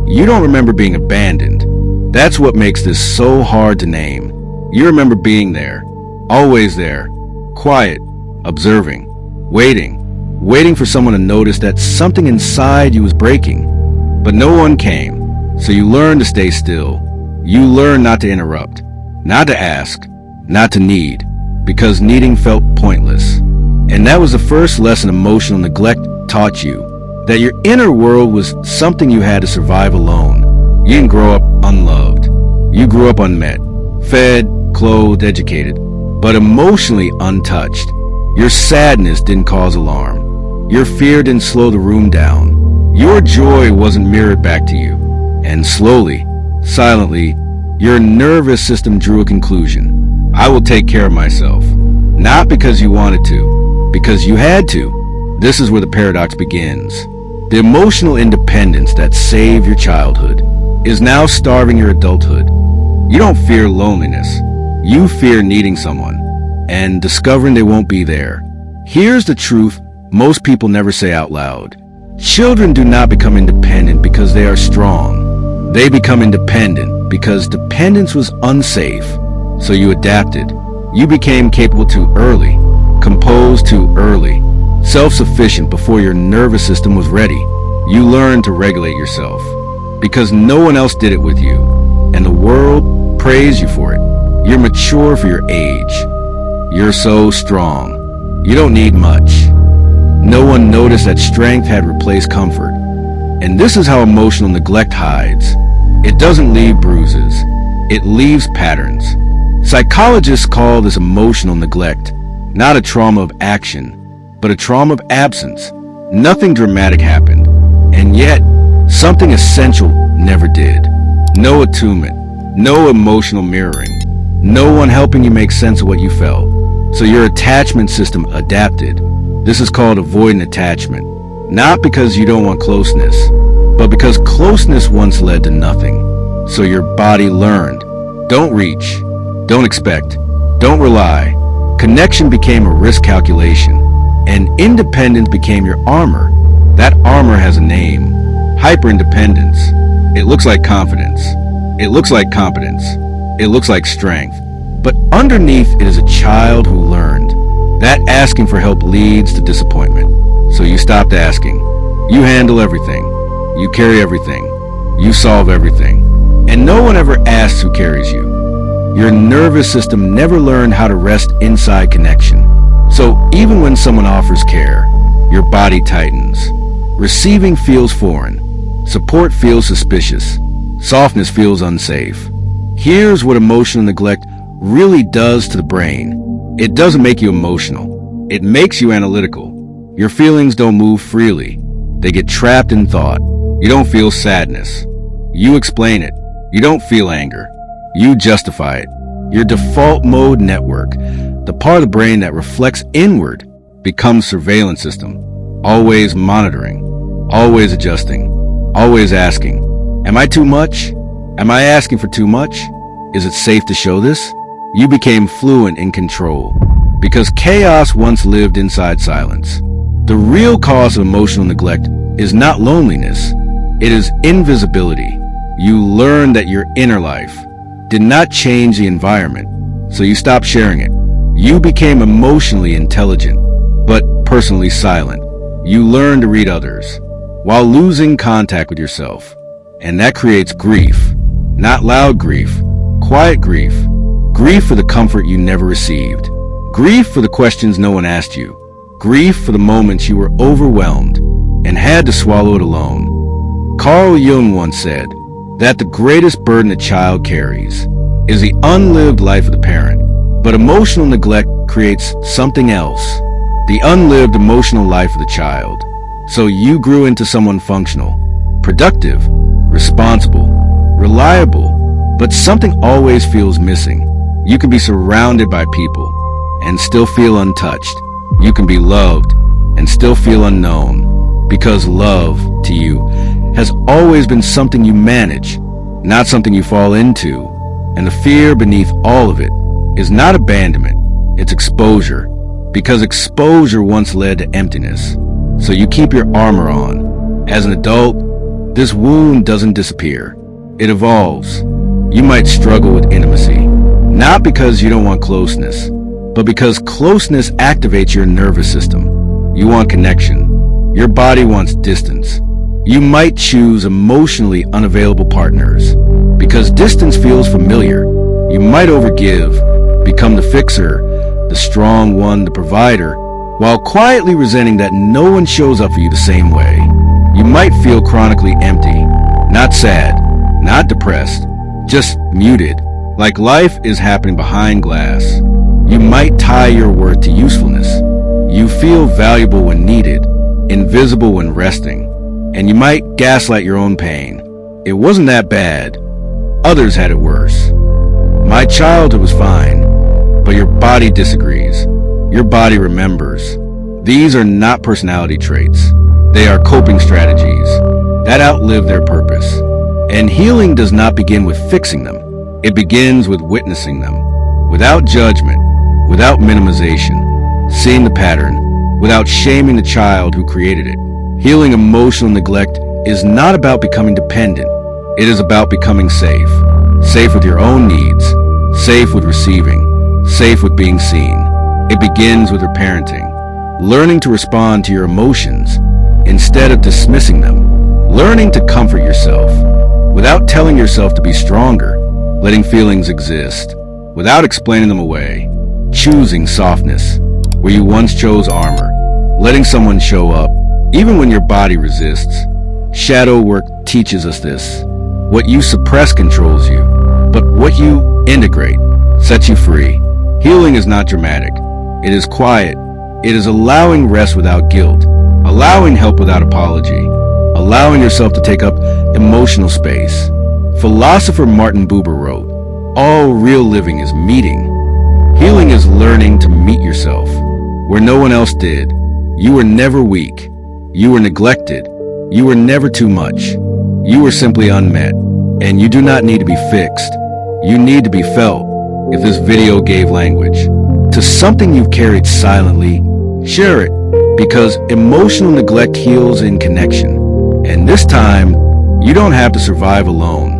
You don't remember being abandoned. That's what makes this so hard to name. You remember being there, always there, quiet, observing, waiting for someone to notice that something inside you was breaking. But no one came, so you learned to stay still. You learned not to interrupt, not to ask, not to need, because needing felt pointless. And that was the first lesson emotional neglect taught you, that your inner world was something you had to survive alone. You didn't grow up unloved. You grew up unmet, fed, clothed, educated, but emotionally untouched. Your sadness didn't cause alarm. Your fear didn't slow the room down. Your joy wasn't mirrored back to you. And slowly, silently, your nervous system drew a conclusion. I will take care of myself. Not because you wanted to, because you had to. This is where the paradox begins. The emotional independence that saved your childhood is now starving your adulthood. You don't fear loneliness. You fear needing someone and discovering they won't be there. Here's the truth most people never say out loud. Children do not become independent because they are strong. They become independent because dependence was unsafe. So you adapted. You became capable too early, composed too early, self-sufficient before your nervous system was ready. You learned to regulate yourself because no one else did it with you, and the world praised you for it. You're mature for your age. You're so strong. You don't need much. No one noticed that strength had replaced comfort. And this is how emotional neglect hides. It doesn't leave bruises. It leaves patterns. Psychologists call this emotional neglect not a trauma of action, but a trauma of absence. Nothing dramatic happened, and yet something essential never did. No attunement, no emotional mirroring, no one helping you make sense of what you felt. So your attachment system adapted. This is called avoidant attachment. Not because you don't want closeness, but because closeness once led to nothing. So your body learned. Don't reach. Don't expect. Don't rely. Connection became a risk calculation, and independence became your armor. That armor has a name. Hyperindependence. It looks like confidence. It looks like competence. It looks like strength. But underneath it is a child who learned that asking for help leads to disappointment. So you stopped asking. You handle everything. You carry everything. You solve everything. And no one ever asks who carries you. Your nervous system never learned how to rest inside connection. So even when someone offers care, your body tightens. Receiving feels foreign. Support feels suspicious. Softness feels unsafe. Here's what emotional neglect really does to the brain. It doesn't make you emotional. It makes you analytical. Your feelings don't move freely. They get trapped in thought. You don't feel sadness. You explain it. You don't feel anger. You justify it. Your default mode network, the part of the brain that reflects inward, becomes surveillance system. Always monitoring. Always adjusting. Always asking. Am I too much? Am I asking for too much? Is it safe to show this? You became fluent in control because chaos once lived inside silence. The real cause of emotional neglect is not loneliness. It is invisibility. You learned that your inner life did not change the environment, so you stopped sharing it. You became emotionally intelligent, but personally silent. You learned to read others while losing contact with yourself. And that creates grief. Not loud grief, quiet grief. Grief for the comfort you never received. Grief for the questions no one asked you. Grief for the moments you were overwhelmed and had to swallow it alone. Carl Jung once said that the greatest burden a child carries is the unlived life of the parent. But emotional neglect creates something else. The unlived emotional life of the child. So you grew into someone functional, productive, responsible, reliable, but something always feels missing. You can be surrounded by people and still feel untouched. You can be loved and still feel unknown, because love, to you, has always been something you manage, not something you fall into. And the fear beneath all of it is not abandonment, it's exposure, because exposure once led to emptiness. So you keep your armor on. As an adult, This wound doesn't disappear. It evolves. You might struggle with intimacy, not because you don't want closeness, but because closeness activates your nervous system. You want connection. Your body wants distance. You might choose emotionally unavailable partners because distance feels familiar. You might overgive, become the fixer, the strong one, the provider, while quietly resenting that no one shows up for you the same way. You might feel chronically empty, not sad, not depressed, just muted, like life is happening behind glass. You might tie your worth to usefulness. You feel valuable when needed, invisible when resting, and you might gaslight your own pain. It wasn't that bad. Others had it worse. My childhood was fine, but your body disagrees. Your body remembers. These are not personality traits. They are coping strategies that outlive their purpose. And healing does not begin with fixing them. It begins with witnessing them, without judgment, without minimization, seeing the pattern, without shaming the child who created it. Healing emotional neglect is not about becoming dependent. It is about becoming safe. Safe with your own needs, safe with receiving, safe with being seen. It begins with your parenting, learning to respond to your emotions instead of dismissing them, learning to comfort yourself without telling yourself to be stronger, letting feelings exist without explaining them away, choosing softness where you once chose armor, letting someone show up even when your body resists. Shadow work teaches us this. What you suppress controls you, but what you integrate sets you free. Healing is not dramatic. It is quiet. It is allowing rest without guilt, allowing help without apology, allowing yourself to take up emotional space. Philosopher Martin Buber wrote, "All real living is meeting." Healing is learning to meet yourself where no one else did. You were never weak. You were neglected. You were never too much. You were simply unmet. And you do not need to be fixed. You need to be felt. If this video gave language to something you've carried silently, share it, because emotional neglect heals in connection. And this time, you don't have to survive alone.